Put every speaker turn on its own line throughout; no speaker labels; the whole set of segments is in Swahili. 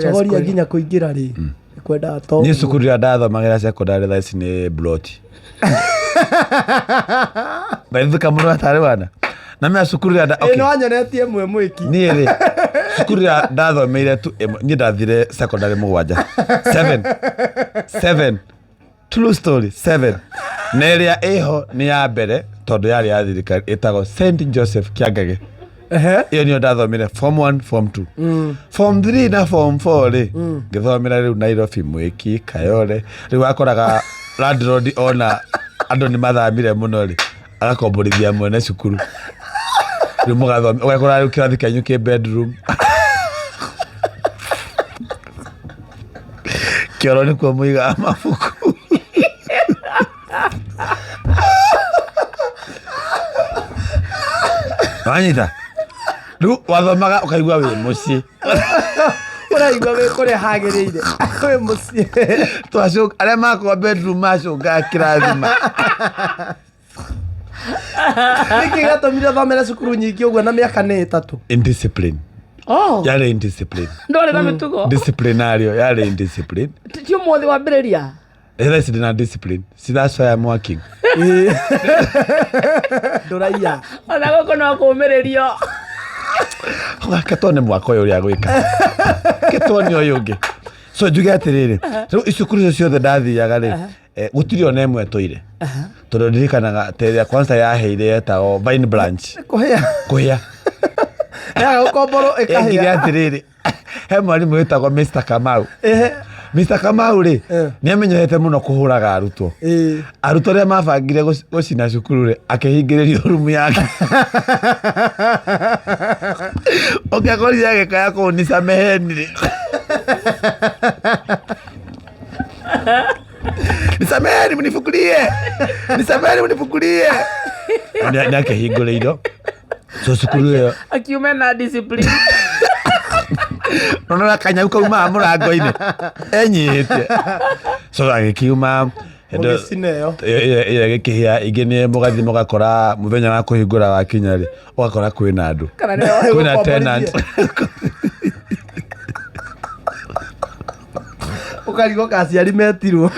Chogoria nginya kuingira ri kwenda to
ni cukuru ya ndathomagira secondary thaisi ni bloti baithuka muno atari wana na me cukuru ya
okay no anyonetie mwe mwiki
ni ri cukuru ya ndathomeire tu ni ndathire secondary mugwanja 7 true story 7 neria eho ni ya mbere tondu yari ya thirikari itago St Joseph Kiangage iyo ni ndathomire form 1 form 2 form 3 na form 4 ri ngithomera riu Nairobi mwiki Kayole riu akoraga landlord ona andu ni mathamire muno ri agakomborithia mwene cukuru riu mugathomera ugakora riu kirathi kenyu ki bedroom kioro ni kwa muiga mafuku Anita Riu wathomaga ukaigua wi muci
uraigua wi kure hagiriire wi muci
twacu aria makwa bedroom macunga kirathima
niki gatomire thomera cukuru nyingi uguo na miaka ni 3
indiscipline yari indiscipline
ndore na mitugo
disciplinario yari indiscipline
tio mothi wa mbereria
ere sidina discipline that's why I'm working
ndoraiya
ona goko no kumererio
katone mwako yo ria gwika ketone yo yungi so njuge atiriri riu icukuru ciothe ndathiaga ri gutiri ona imwe toire tondu ndirikanaga teria kwanza yaheire etagwo Vine Branch kuhia
ya ukomboro
ekahia atiriri he mwarimu wetagwo Mr Kamau Mr Kamau ri ni amenyete muno kuhuraga arutwo arutwo ria mabangire gucina cukuru ri akihingiririo room yake okagori yake kaya kunisa meheni ri nisameheni mnifukulie ni akihinguririo so cukuru yo
akiume na discipline
nona kanyau kauma murango-ini enyite so agikiuma gikihia ingi ni mugathi mugakora muthenya wa kuhingura wa kinya ri ugakora kwina andu kwina tenant
ukarigo kaciari metirwo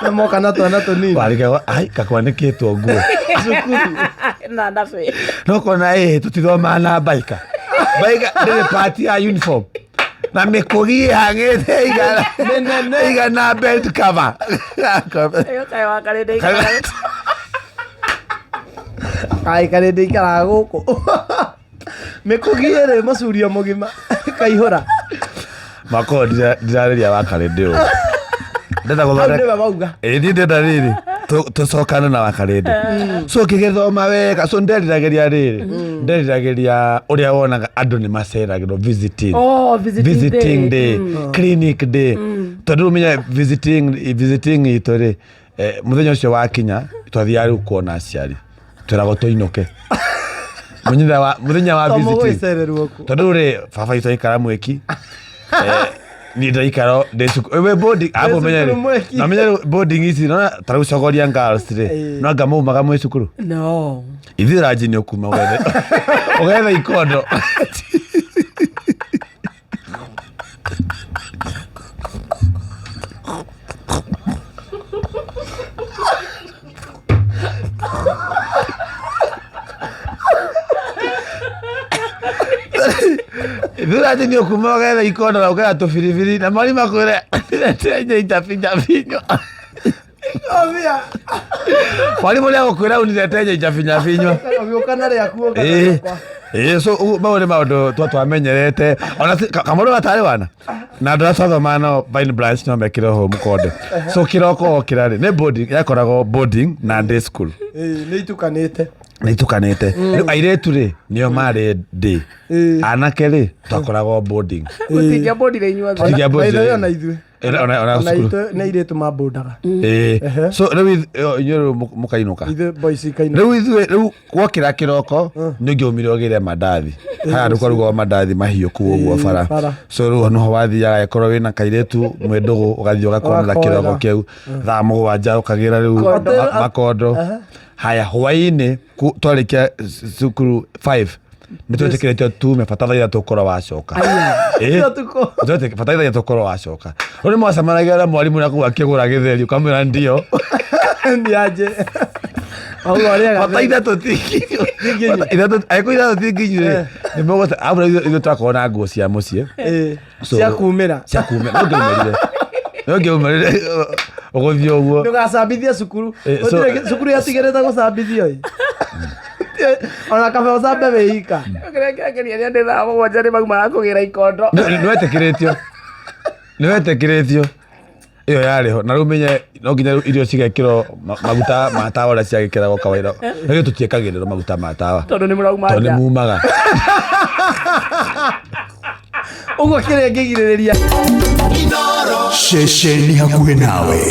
na moka na twana tunini
warikaga ai kakwanikitwo nguo
cukuru na ndafe
no kona tutithoma na baika ndiri party ya uniform na mikugi hangite iga na belt cover
ayo kai wakarede
ai karede ikara guku mikugi ere macurio mugima kaihura
mako ndirareria wakarede o ndenda
guthondeka
ndenda riri tucokana na wakarede so kigethoma wega so nderirageria riri nderirageria uria wonaga andu ni maceragirwo visiting day clinic day tondu menya visiting itore muthenya ucio wakinya twathiaga riu kuona aciari twirago tuinuke muthenya wa visiting tondu ri baba itu ikara mweki ni ndaikaro we boarding abo menya boarding ici no tara gucogoria girls ri no ngamo maga mwe cukuru
no
ithira jini okuma ugethe ikondo ithira jini okuma ugethe ikondo na ukaya tufirifiri na mari makwire tenye itafinyafinyo
ovia
mwalimu leo gukwira unire tenye itafinyafinyo
ugiukana ria kuoga
so maundu twamenyerete ona kamoro atari wana na ndathoma no Vine Branch no mekire ho mukonde so kiroko kirari ne boarding yakorago boarding na day school
ni itukanite
riu airetu ri nio mari day anake ri twakorago boarding
utigia boarding inyuothe
ona ithuĩ
ona
na iretu mabundaga
so riu mukainuka riu gwokira kiroko ningiumire ogire mandathi haya rukorwo mandathi mahiũ ku ũguo bara so riu no wathiaga ekorwo wina kairetu mwendugu ugathii ugakonera kiroko kiu thaa 7 ukagira riu makondo haya hwaini twarikia cukuru 5 nä twä tä kä rä tio tume batathaitha tå korwo wacoka batathaitha tå korwo wacoka rä u nä mwacemanagia na mwarimå na kå akä gå ra gä theri å kamwä ra ndio
nianje
bata ithatå angäkå ithatå tinginyu nä mågote abura ithuä twakorwo na nguo cia må ciä
cia kumä
no ngä uma rä re å gå thiä å guo
ndå gacambithie cukuru cukuru yatigä rä te gå cambithio ona kabe å cambe wä ika
Ngĩageria nĩ andũ thaa mũgwanja nĩ maumaga kũgĩra ikondo.
nä wetä kä rä tio ä yo yarä ho na rä u menye no nginya irio cigekä rwo maguta ma tawa ũrĩa ciagä kä ragwo kawaida ä tå tiäkagä rä rwo maguta ma tawa
Tondũ nĩ mũrauma
tondũ nĩ
nja.
mumaga
å guo kä rä ngä girä rä ria
Ceceni hakuhĩ nawe.